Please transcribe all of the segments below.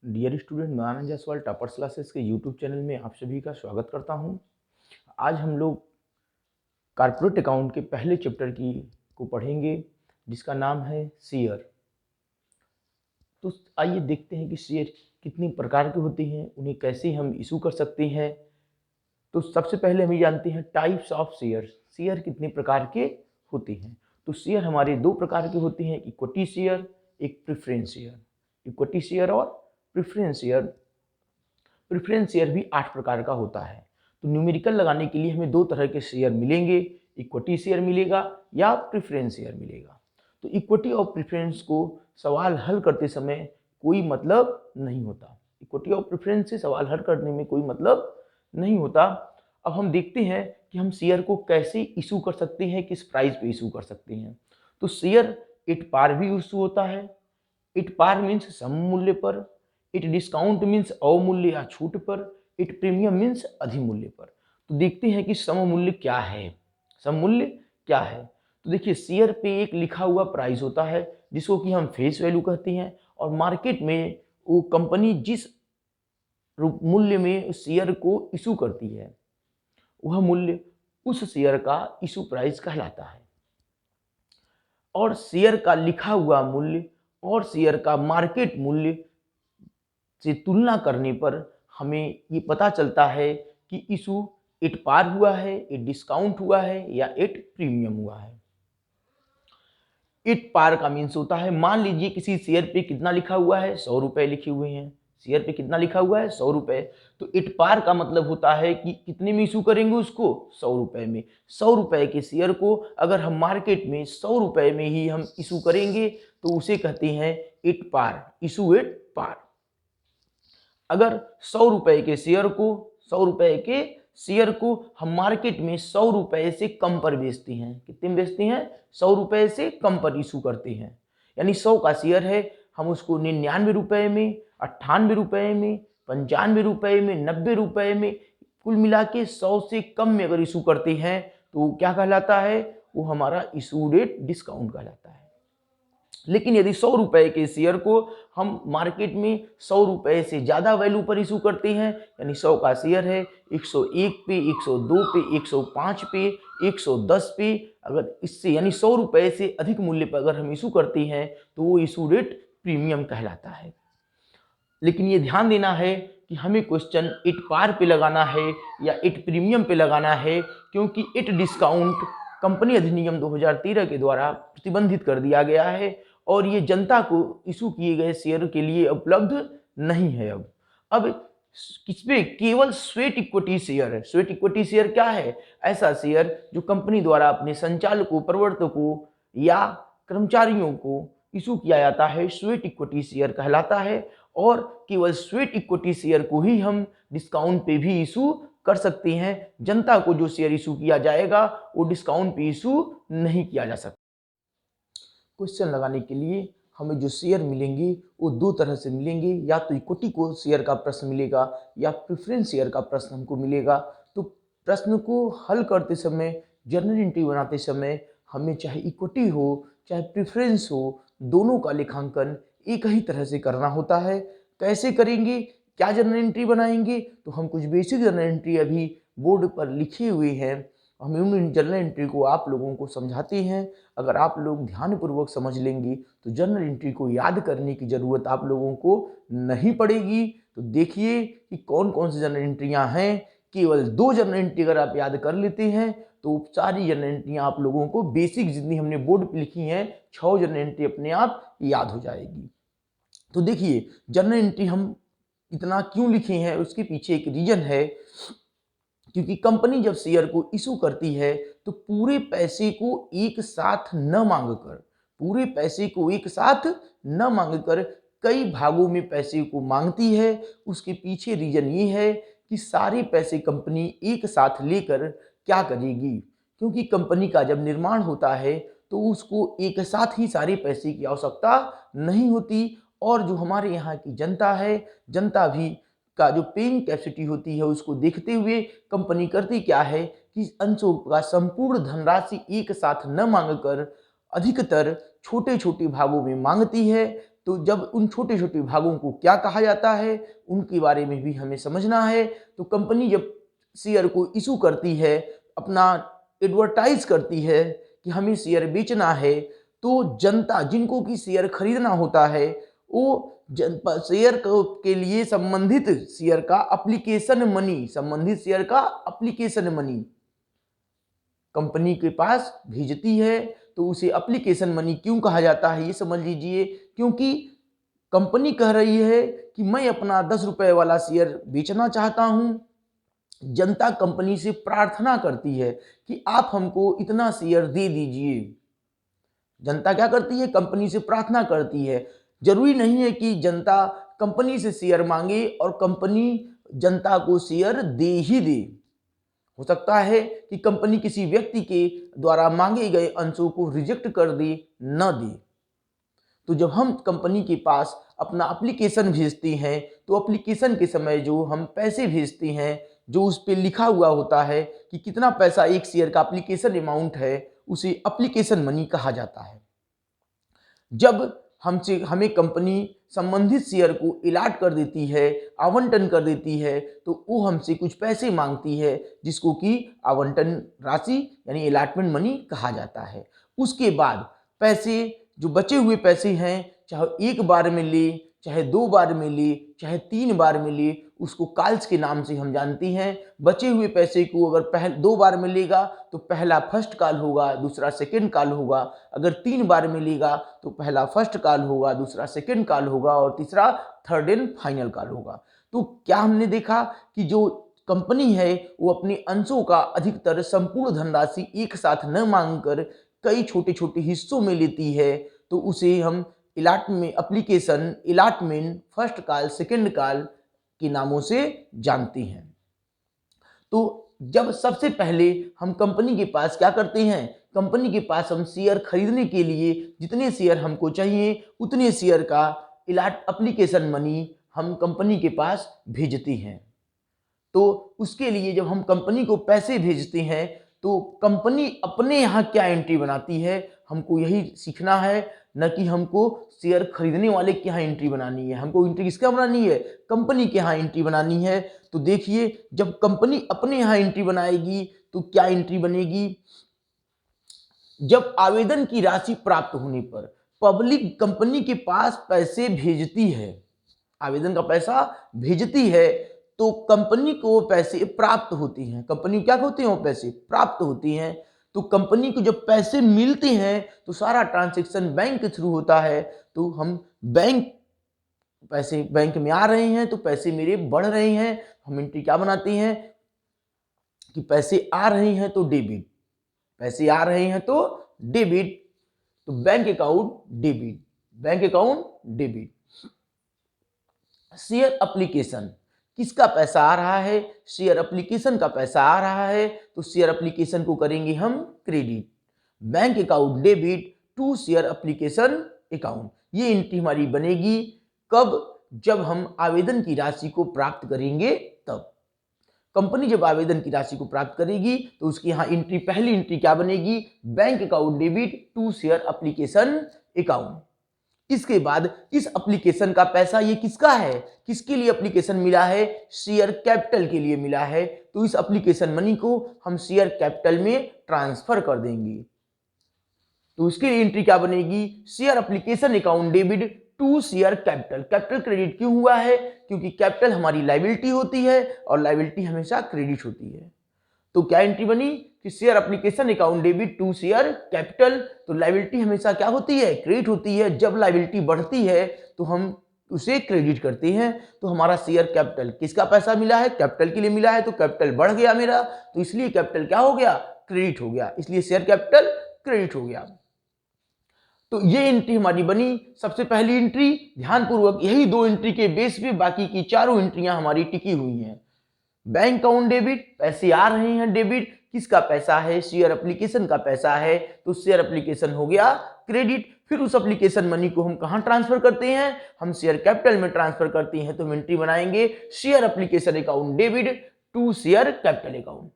Dear student, मैं आनंद Jaiswal toppers classes के YouTube channel में आप सभी का स्वागत करता हूं। आज हम लोग कॉर्पोरेट अकाउंट के पहले चैप्टर की को पढ़ेंगे, जिसका नाम है शेयर। तो आइए देखते हैं कि शेयर कितनी प्रकार के होते हैं, उन्हें कैसे हम इशू कर सकते हैं। तो सबसे पहले हम ये जानते हैं टाइप्स ऑफ शेयर। शेयर कितने प्रकार के होते हैं। तो शेयर हमारे दो प्रकार के होते हैं, इक्विटी शेयर, एक प्रेफरेंस शेयर। इक्विटी शेयर और प्रेफरेंस शेयर। प्रेफरेंस शेयर भी 8 प्रकार का होता है। तो न्यूमेरिकल लगाने के लिए हमें दो तरह के शेयर मिलेंगे, इक्विटी शेयर मिलेगा या प्रेफरेंस शेयर मिलेगा। तो इक्विटी और प्रेफरेंस को सवाल हल करते समय कोई मतलब नहीं होता। इक्विटी और प्रेफरेंस से सवाल हल करने में कोई मतलब नहीं होता। अब हम देखते हैं कि हम शेयर को कैसे इशू कर सकते हैं, किस प्राइस पे इशू कर सकते हैं। तो शेयर एट पार भी इशू होता है। एट पार मीन्स सम मूल्य पर, इट डिस्काउंट मीन्स अवमूल्य या छूट पर, इट प्रीमियम मीन्स अधिमूल्य पर। तो देखते हैं कि सम मूल्य क्या है। सम मूल्य क्या है? तो देखिए, शेयर पे एक लिखा हुआ प्राइस होता है जिसको कि हम फेस वैल्यू कहते हैं, और मार्केट में वो कंपनी जिस मूल्य में उस शेयर को इशू करती है, वह मूल्य उस शेयर का इशू प्राइस कहलाता है। और शेयर का लिखा हुआ मूल्य और शेयर का मार्केट मूल्य से तुलना करने पर हमें ये पता चलता है कि इशू एट पार हुआ है, एट डिस्काउंट हुआ है या एट प्रीमियम हुआ है। एट पार का मीन्स होता है, मान लीजिए किसी शेयर पे कितना लिखा हुआ है, 100 रुपए लिखे हुए हैं। शेयर पे कितना लिखा हुआ है, 100 रुपए। तो एट पार का मतलब होता है कि कितने में इशू करेंगे उसको, 100 रुपए में। 100 रुपए के शेयर को अगर हम मार्केट में 100 रुपए में ही हम इशू करेंगे तो उसे कहते हैं at par, issue at par. अगर 100 रुपए के शेयर को 100 रुपए के शेयर को हम मार्केट में 100 रुपए से कम पर बेचते हैं, कितने में बेचते हैं, 100 रुपए से कम पर इशू करते हैं। यानी 100 का शेयर है, हम उसको 99 रुपए में, 98 रुपए में, 95 रुपए में, 90 रुपए में, कुल मिला के 100 से कम में अगर इशू करते हैं तो क्या कहलाता है, वो हमारा इशू रेट डिस्काउंट कहलाता है। लेकिन यदि 100 रुपए के शेयर को हम मार्केट में 100 रुपए से ज़्यादा वैल्यू पर इशू करते हैं, यानी 100 का शेयर है, 101 पे, 102 पे, 105 पे, 110 पे, अगर इससे यानी 100 रुपए से अधिक मूल्य पर अगर हम इशू करते हैं तो वो इशू रेट प्रीमियम कहलाता है। लेकिन ये ध्यान देना है कि हमें क्वेश्चन एट पार पे लगाना है या एट प्रीमियम पे लगाना है, क्योंकि एट डिस्काउंट कंपनी अधिनियम 2013 के द्वारा प्रतिबंधित कर दिया गया है और ये जनता को इशू किए गए शेयर के लिए उपलब्ध नहीं है। अब किसपे, केवल स्वेट इक्विटी शेयर है। स्वेट इक्विटी शेयर क्या है? ऐसा शेयर जो कंपनी द्वारा अपने संचालकों, प्रवर्तकों या कर्मचारियों को इशू किया जाता है, स्वेट इक्विटी शेयर कहलाता है। और केवल स्वेट इक्विटी शेयर को ही हम डिस्काउंट पे भी इशू कर सकते हैं। जनता को जो शेयर इशू किया जाएगा वो डिस्काउंट पे इशू नहीं किया जा सकता। क्वेश्चन लगाने के लिए हमें जो शेयर मिलेंगे वो दो तरह से मिलेंगे, या तो इक्विटी को शेयर का प्रश्न मिलेगा या प्रेफरेंस शेयर का प्रश्न हमको मिलेगा। तो प्रश्न को हल करते समय, जर्नल एंट्री बनाते समय हमें चाहे इक्विटी हो चाहे प्रेफरेंस हो, दोनों का लेखांकन एक ही तरह से करना होता है। कैसे करेंगे, क्या जर्नल एंट्री बनाएंगे? तो हम कुछ बेसिक जर्नल एंट्री अभी बोर्ड पर लिखे हुए हैं, हम उन जर्नल एंट्री को आप लोगों को समझाते हैं। अगर आप लोग ध्यानपूर्वक समझ लेंगे तो जर्नल एंट्री को याद करने की ज़रूरत आप लोगों को नहीं पड़ेगी। तो देखिए कि कौन कौन सी जर्नल एंट्रियाँ हैं। केवल 2 जर्नल एंट्री अगर आप याद कर लेते हैं तो सारी जर्नल एंट्रियाँ आप लोगों को बेसिक जितनी हमने बोर्ड पर लिखी हैं 6 जर्नल एंट्री अपने आप याद हो जाएगी। तो देखिए, जर्नल एंट्री हम इतना क्यों लिखे हैं, उसके पीछे एक रीजन है। क्योंकि कंपनी जब शेयर को इशू करती है तो पूरे पैसे को एक साथ न मांगकर, पूरे पैसे को एक साथ न मांगकर कई भागों में पैसे को मांगती है। उसके पीछे रीजन ये है कि सारे पैसे कंपनी एक साथ लेकर क्या करेगी, क्योंकि कंपनी का जब निर्माण होता है तो उसको एक साथ ही सारे पैसे की आवश्यकता नहीं होती। और जो हमारे यहाँ की जनता है, जनता भी का जो पेइंग कैपेसिटी होती है उसको देखते हुए कंपनी करती क्या है कि अंशों का संपूर्ण धनराशि एक साथ न मांगकर अधिकतर छोटे छोटे भागों में मांगती है, तो जब उन छोटे छोटे भागों को क्या कहा जाता है उनके बारे में भी हमें समझना है। तो कंपनी जब शेयर को इशू करती है, अपना एडवर्टाइज करती है कि हमें शेयर बेचना है, तो जनता जिनको कि शेयर खरीदना होता है वो शेयर के लिए संबंधित शेयर का एप्लीकेशन मनी कंपनी के पास भेजती है। तो उसे एप्लीकेशन मनी क्यों कहा जाता है ये समझ लीजिए, क्योंकि कंपनी कह रही है कि मैं अपना 10 रुपए वाला शेयर बेचना चाहता हूं। जनता कंपनी से प्रार्थना करती है कि आप हमको इतना शेयर दे दीजिए। जनता क्या करती है, कंपनी से प्रार्थना करती है। जरूरी नहीं है कि जनता कंपनी से शेयर मांगे और कंपनी जनता को शेयर दे ही दे। हो सकता है कि कंपनी किसी व्यक्ति के द्वारा मांगे गए अंशों को रिजेक्ट कर दे, न दे। तो जब हम कंपनी के पास अपना एप्लीकेशन भेजते हैं तो एप्लीकेशन के समय जो हम पैसे भेजते हैं, जो उस पर लिखा हुआ होता है कि कितना पैसा एक शेयर का एप्लीकेशन अमाउंट है, उसे एप्लीकेशन मनी कहा जाता है। जब हमें कंपनी संबंधित शेयर को इलाट कर देती है, आवंटन कर देती है, तो वो हमसे कुछ पैसे मांगती है जिसको कि आवंटन राशि यानी अलॉटमेंट मनी कहा जाता है। उसके बाद पैसे जो बचे हुए पैसे हैं, चाहे एक बार में ले, चाहे 2 बार में ले, चाहे 3 बार में ले, उसको कॉल्स के नाम से हम जानते हैं। बचे हुए पैसे को अगर 2 बार में लेगा तो पहला फर्स्ट कॉल होगा, दूसरा सेकंड कॉल होगा। अगर 3 बार में लेगा तो पहला फर्स्ट कॉल होगा, दूसरा सेकंड कॉल होगा और तीसरा थर्ड एंड फाइनल कॉल होगा। तो क्या हमने देखा कि जो कंपनी है वो अपने अंशों का अधिकतर संपूर्ण धनराशि एक साथ न मांगकर कई छोटे छोटे हिस्सों में लेती है। तो उसे हम allotment, first call, second call के नामों से जानते हैं। तो जब सबसे पहले हम कंपनी के पास क्या करते हैं, कंपनी के पास हम शेयर खरीदने के लिए जितने शेयर हमको चाहिए उतने शेयर का एप्लीकेशन मनी हम कंपनी के पास भेजते हैं। तो उसके लिए जब हम कंपनी को पैसे भेजते हैं तो कंपनी अपने यहाँ क्या एंट्री बनाती है, हमको यही सीखना है, न कि हमको शेयर खरीदने वाले के यहाँ एंट्री बनानी है। हमको एंट्री किसका बनानी है, कंपनी के यहाँ एंट्री बनानी है। तो देखिए जब कंपनी अपने यहाँ एंट्री बनाएगी तो क्या एंट्री बनेगी, जब आवेदन की राशि प्राप्त होने पर पब्लिक कंपनी के पास पैसे भेजती है, आवेदन का पैसा भेजती है, तो कंपनी को पैसे प्राप्त होते हैं। कंपनी क्या होते हैं, वो पैसे प्राप्त होती हैं। तो कंपनी को जब पैसे मिलते हैं तो सारा ट्रांजैक्शन बैंक के थ्रू होता है। तो हम पैसे बैंक में आ रहे हैं तो पैसे मेरे बढ़ रहे हैं, हम एंट्री क्या बनाते हैं कि पैसे आ रहे हैं तो डेबिट, पैसे आ रहे हैं तो डेबिट, तो bank account debit, bank account debit. Share application, किसका पैसा आ रहा है, शेयर एप्लीकेशन का पैसा आ रहा है, तो शेयर एप्लीकेशन को करेंगे हम credit. Bank account debit to share application account, ये एंट्री हमारी बनेगी कब, जब हम आवेदन की राशि को प्राप्त करेंगे तब। कंपनी जब आवेदन की राशि को प्राप्त करेगी तो उसकी यहाँ एंट्री, पहली एंट्री क्या बनेगी, bank account debit to share application account. इसके बाद इस एप्लीकेशन का पैसा ये किसका है, किसके लिए एप्लीकेशन मिला है, शेयर कैपिटल के लिए मिला है। तो इस एप्लीकेशन मनी को हम शेयर कैपिटल में ट्रांसफर कर देंगे। तो इसके लिए एंट्री क्या बनेगी, share application account debit to share capital. Capital credit क्यों हुआ है, क्योंकि कैपिटल हमारी लायबिलिटी होती है और लायबिलिटी हमेशा क्रेडिट होती है। तो क्या एंट्री बनी कि share application account debit to share capital. तो लायबिलिटी हमेशा क्या होती है, क्रेडिट होती है। जब लायबिलिटी बढ़ती है तो हम उसे क्रेडिट करते हैं। तो हमारा शेयर कैपिटल, किसका पैसा मिला है, कैपिटल के लिए मिला है, तो कैपिटल बढ़ गया मेरा, तो इसलिए कैपिटल क्या हो गया, क्रेडिट हो गया, इसलिए शेयर कैपिटल क्रेडिट हो गया। तो ये एंट्री हमारी बनी सबसे पहली एंट्री। ध्यानपूर्वक यही 2 एंट्री के बेस पे बाकी की चारों एंट्रियां हमारी टिकी हुई हैं। बैंक अकाउंट डेबिट, पैसे आ रहे हैं डेबिट, किसका पैसा है, शेयर एप्लीकेशन का पैसा है, तो शेयर एप्लीकेशन हो गया क्रेडिट। फिर उस एप्लीकेशन मनी को हम कहां ट्रांसफर करते हैं, हम शेयर कैपिटल में ट्रांसफर करते हैं। तो हम एंट्री बनाएंगे share application account debit to share capital account.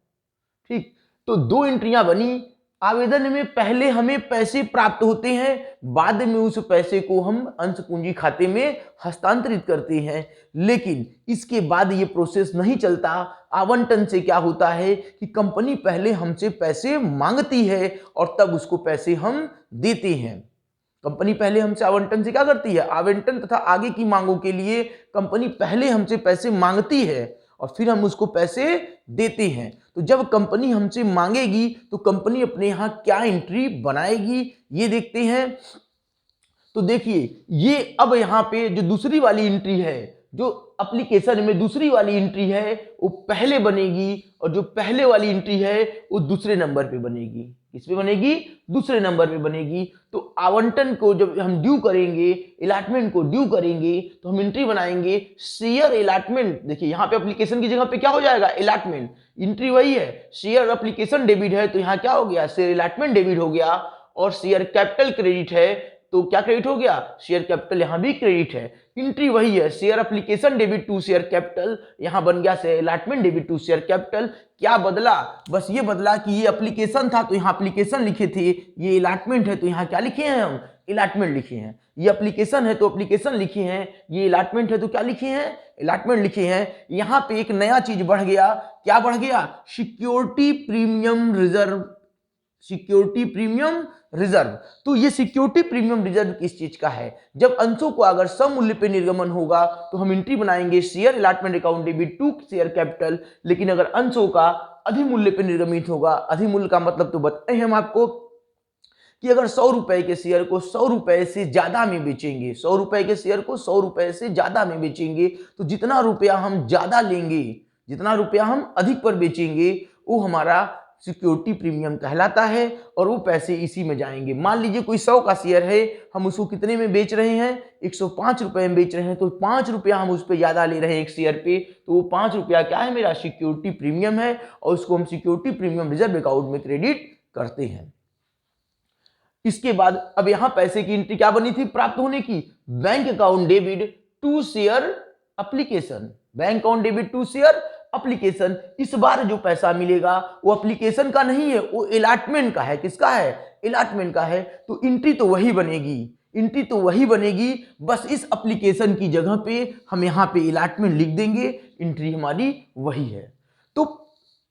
ठीक, तो 2 एंट्रियां बनी, आवेदन में पहले हमें पैसे प्राप्त होते हैं, बाद में उस पैसे को हम अंश पूंजी खाते में हस्तांतरित करते हैं। लेकिन इसके बाद ये प्रोसेस नहीं चलता। आवंटन से क्या होता है कि कंपनी पहले हमसे पैसे मांगती है और तब उसको पैसे हम देते हैं। कंपनी पहले हमसे आवंटन से क्या करती है, आवंटन तथा आगे की मांगों के लिए कंपनी पहले हमसे पैसे मांगती है और फिर हम उसको पैसे देते हैं। तो जब कंपनी हमसे मांगेगी तो कंपनी अपने यहाँ क्या एंट्री बनाएगी ये देखते हैं। तो देखिए ये अब यहाँ पे जो दूसरी वाली एंट्री है, जो एप्लीकेशन में दूसरी वाली एंट्री है वो पहले बनेगी और जो पहले वाली एंट्री है वो दूसरे नंबर पे बनेगी। किस पे बनेगी, दूसरे नंबर पे बनेगी। तो आवंटन को जब हम ड्यू करेंगे, अलॉटमेंट को ड्यू करेंगे तो हम एंट्री बनाएंगे शेयर अलॉटमेंट। देखिए यहाँ पे एप्लीकेशन की जगह पे क्या हो जाएगा, अलॉटमेंट। एंट्री वही है, शेयर एप्लीकेशन डेबिट है तो यहाँ क्या हो गया, शेयर अलॉटमेंट डेबिट हो गया। और शेयर कैपिटल क्रेडिट है तो क्या क्रेडिट हो गया, शेयर कैपिटल यहाँ भी क्रेडिट है। एंट्री वही है, share application debit to share capital, यहाँ बन गया share allotment debit to share capital. क्या बदला, बस ये बदला कि ये एप्लीकेशन था तो यहाँ एप्लीकेशन लिखे थे, ये अलॉटमेंट है तो यहाँ क्या लिखे हैं हम, अलॉटमेंट लिखे हैं। ये एप्लीकेशन है तो एप्लीकेशन लिखे हैं, ये अलॉटमेंट है तो क्या लिखे हैं, अलॉटमेंट लिखे हैं। यहाँ पे एक नया चीज बढ़ गया, क्या बढ़ गया, security premium reserve. Security premium reserve, तो ये सिक्योरिटी प्रीमियम रिजर्व किस चीज का है, जब अंशों को अगर सम मूल्य पे निर्गमन होगा तो हम एंट्री बनाएंगे share allotment account debit to share capital. लेकिन अगर अंशों का अधिमूल्य पे निर्गमित होगा, अधिमूल्य का मतलब तो बताए हम आपको कि अगर 100 रुपए के शेयर को 100 रुपए से ज्यादा में बेचेंगे, 100 रुपए के शेयर को 100 रुपए से ज्यादा में बेचेंगे तो जितना रुपया हम ज्यादा लेंगे, जितना रुपया हम अधिक पर बेचेंगे वो हमारा सिक्योरिटी प्रीमियम कहलाता है और वो पैसे इसी में जाएंगे। मान लीजिए कोई 100 का शेयर है, हम उसको कितने में बेच रहे हैं, 105 रुपए में बेच रहे हैं, तो 5 रुपया हम उस पर ज्यादा ले रहे हैं एक शेयर पे, तो वो 5 रुपया क्या है, मेरा सिक्योरिटी प्रीमियम है और उसको हम सिक्योरिटी प्रीमियम रिजर्व अकाउंट में क्रेडिट करते हैं। इसके बाद अब यहां पैसे की एंट्री क्या बनी थी प्राप्त होने की, bank account debit to share application, bank account debit to share application. इस बार जो पैसा मिलेगा वो एप्लीकेशन का नहीं है, वो अलॉटमेंट का है। किसका है, अलॉटमेंट का है। तो एंट्री तो वही बनेगी, एंट्री तो वही बनेगी, बस इस एप्लीकेशन की जगह पे हम यहाँ पे अलॉटमेंट लिख देंगे, एंट्री हमारी वही है। तो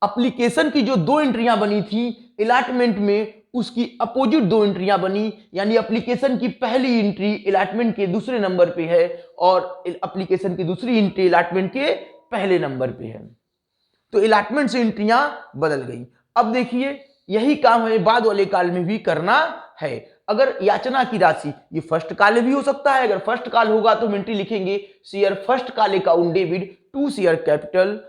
एप्लीकेशन की जो 2 एंट्रियां बनी थी अलॉटमेंट में, उसकी अपोजिट 2 एंट्रियां बनी, यानी एप्लीकेशन की पहली एंट्री अलॉटमेंट के दूसरे नंबर पे है और एप्लीकेशन की दूसरी एंट्री अलॉटमेंट के पहले नंबर पे है। तो अलॉटमेंट से एंट्रियां बदल गई। अब देखिए यही काम हमें बाद वाले काल में भी करना है। अगर याचना की राशि, ये फर्स्ट काल भी हो सकता है, अगर फर्स्ट काल होगा तो हम एंट्री लिखेंगे share first call account debit to share capital,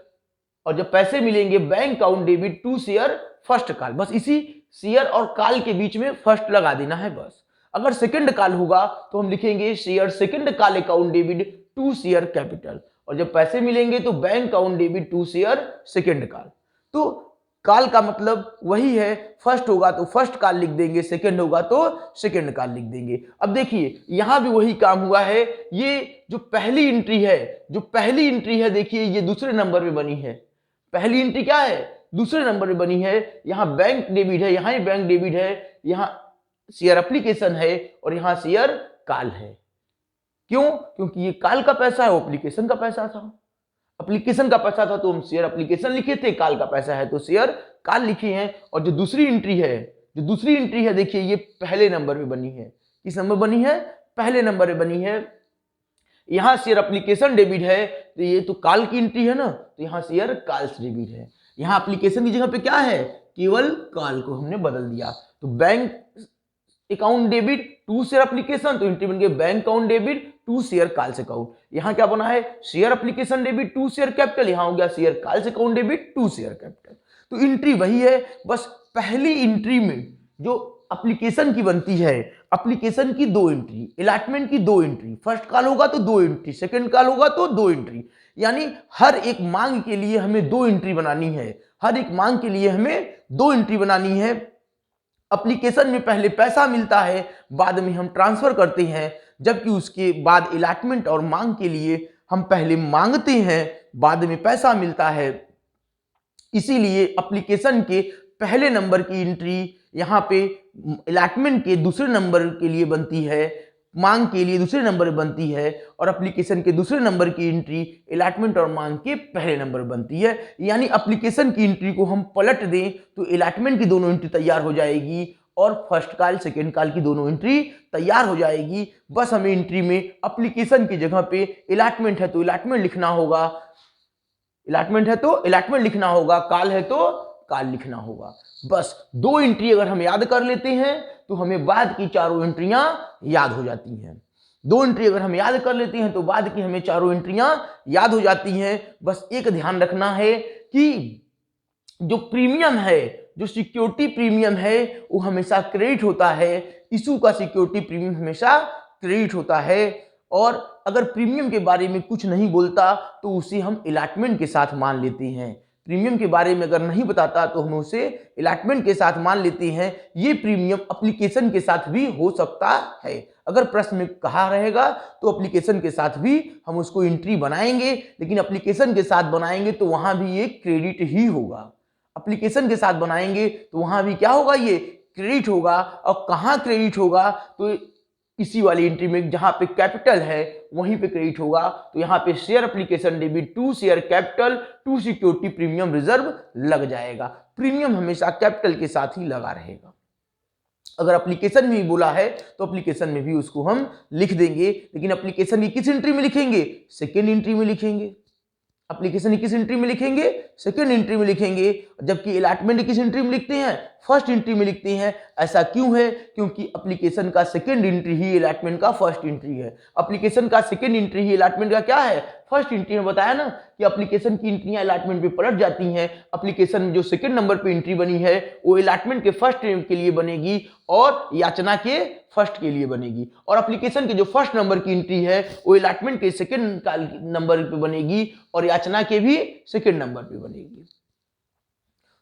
और जब पैसे मिलेंगे bank account debit to share first call. बस इसी शेयर और काल के बीच में फर्स्ट लगा देना है बस। अगर सेकंड काल होगा तो हम लिखेंगे share second call account debit to share capital, और जब पैसे मिलेंगे तो bank account debit to share second call. तो काल का मतलब वही है, फर्स्ट होगा तो फर्स्ट काल लिख देंगे, सेकंड होगा तो सेकंड काल लिख देंगे। अब देखिए यहां भी वही काम हुआ है। ये जो पहली एंट्री है, जो पहली एंट्री है देखिए ये दूसरे नंबर पे बनी है। पहली एंट्री क्या है, दूसरे नंबर पे बनी है। यहाँ बैंक डेबिट है, यहाँ ही बैंक डेबिट है, यहाँ शेयर एप्लीकेशन है और यहाँ शेयर काल है। क्यों, क्योंकि ये काल का पैसा है, वो एप्लीकेशन का पैसा था। एप्लीकेशन का पैसा था तो हम शेयर एप्लीकेशन लिखे थे, काल का पैसा है तो शेयर काल लिखे हैं। और जो दूसरी एंट्री है, जो दूसरी एंट्री है देखिए ये पहले नंबर पे बनी है। किस नंबर बनी है, पहले नंबर पे बनी है। यहाँ शेयर एप्लीकेशन डेबिट है तो ये तो काल की एंट्री है ना, तो यहाँ शेयर काल से डेबिट है। यहाँ एप्लीकेशन की जगह पे क्या है, केवल काल को हमने बदल दिया। तो bank account debit to share application, तो एंट्री बन गई bank account debit to share call से अकाउंट। यहाँ क्या बना है, share application debit to share capital, यहाँ हो गया शेयर काल से account debit to share capital. तो एंट्री वही है, बस पहली एंट्री में जो एप्लीकेशन की बनती है, एप्लीकेशन की 2 एंट्री, अलॉटमेंट की 2 एंट्री, फर्स्ट कॉल होगा तो 2 एंट्री, सेकंड कॉल होगा तो 2 एंट्री, यानी हर एक मांग के लिए हमें 2 एंट्री बनानी है। हर एक मांग के लिए हमें 2 एंट्री बनानी है। एप्लीकेशन में पहले पैसा मिलता है, बाद में हम ट्रांसफर करते हैं, जबकि उसके बाद अलॉटमेंट और मांग के लिए हम पहले मांगते हैं, बाद में पैसा मिलता है। इसीलिए एप्लीकेशन के पहले नंबर की एंट्री यहाँ पे अलॉटमेंट के दूसरे नंबर के लिए बनती है, मांग के लिए दूसरे नंबर बनती है, और एप्लीकेशन के दूसरे नंबर की एंट्री अलॉटमेंट और मांग के पहले नंबर बनती है। यानी एप्लीकेशन की एंट्री को हम पलट दें तो अलॉटमेंट की दोनों एंट्री तैयार हो जाएगी और फर्स्ट कॉल सेकेंड कॉल की दोनों एंट्री तैयार हो जाएगी। बस हमें एंट्री में एप्लीकेशन की जगह पे अलॉटमेंट है तो अलॉटमेंट लिखना होगा, अलॉटमेंट है तो अलॉटमेंट लिखना होगा, कॉल है तो कॉल लिखना होगा। बस दो एंट्री अगर हम याद कर लेते हैं तो हमें बाद की चारों एंट्रियां याद हो जाती हैं। दो एंट्री अगर हम याद कर लेते हैं तो बाद की हमें चारों एंट्रियां याद हो जाती हैं। बस एक ध्यान रखना है कि जो प्रीमियम है, जो सिक्योरिटी प्रीमियम है वो हमेशा क्रेडिट होता है। इशू का सिक्योरिटी प्रीमियम हमेशा क्रेडिट होता है, और अगर प्रीमियम के बारे में कुछ नहीं बोलता तो उसे हम अलॉटमेंट के साथ मान लेते हैं। प्रीमियम के बारे में अगर नहीं बताता तो हम उसे अलॉटमेंट के साथ मान लेते हैं। ये प्रीमियम एप्लीकेशन के साथ भी हो सकता है। अगर प्रश्न में कहा रहेगा तो एप्लीकेशन के साथ भी हम उसको एंट्री बनाएंगे, लेकिन एप्लीकेशन के साथ बनाएंगे तो वहां भी ये क्रेडिट ही होगा। एप्लीकेशन के साथ बनाएंगे तो वहां भी क्या होगा, ये क्रेडिट होगा। और कहाँ क्रेडिट होगा, तो इसी वाली एंट्री में जहां पे कैपिटल है वहीं पे क्रेडिट होगा। तो यहाँ पे share application debit to share capital to security premium reserve लग जाएगा। प्रीमियम हमेशा कैपिटल के साथ ही लगा रहेगा। अगर एप्लीकेशन में भी बोला है तो एप्लीकेशन में भी उसको हम लिख देंगे, लेकिन एप्लीकेशन की किस एंट्री में लिखेंगे, सेकेंड एंट्री में लिखेंगे। एप्लीकेशन किस एंट्री में लिखेंगे, सेकेंड एंट्री में लिखेंगे। जबकि अलॉटमेंट किस एंट्री में लिखते हैं, फर्स्ट एंट्री में लिखते हैं। ऐसा क्यों है, क्योंकि एप्लीकेशन का सेकेंड एंट्री ही अलॉटमेंट का फर्स्ट एंट्री है। एप्लीकेशन का सेकेंड एंट्री ही अलॉटमेंट का क्या है, फर्स्ट एंट्री में बताया ना कि एप्लीकेशन की एंट्रियां अलॉटमेंट पे पलट जाती हैं। एप्लीकेशन में जो सेकेंड नंबर पे एंट्री बनी है वो अलॉटमेंट के फर्स्ट के लिए बनेगी और याचना के फर्स्ट के लिए बनेगी, और एप्लीकेशन के जो फर्स्ट नंबर की एंट्री है वो अलॉटमेंट के सेकेंड नंबर पे बनेगी और याचना के भी सेकेंड नंबर पे बनेगी।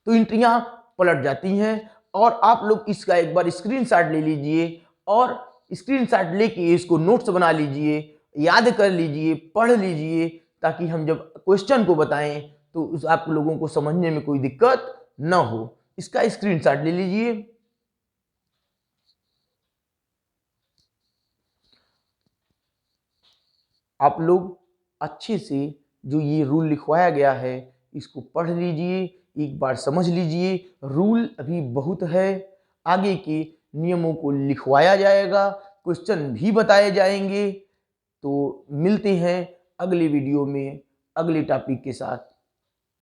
तो एंट्रियां पलट जाती हैं। और आप लोग इसका एक बार स्क्रीनशॉट ले लीजिए और स्क्रीनशॉट लेके इसको नोट्स बना लीजिए, याद कर लीजिए, पढ़ लीजिए, ताकि हम जब क्वेश्चन को बताएं तो आप लोगों को समझने में कोई दिक्कत न हो। इसका स्क्रीनशॉट ले लीजिए। आप लोग अच्छे से जो ये रूल लिखवाया गया है इसको पढ़ लीजिए, एक बार समझ लीजिए। रूल अभी बहुत है, आगे के नियमों को लिखवाया जाएगा, क्वेश्चन भी बताए जाएंगे। तो मिलते हैं अगले वीडियो में अगले टॉपिक के साथ।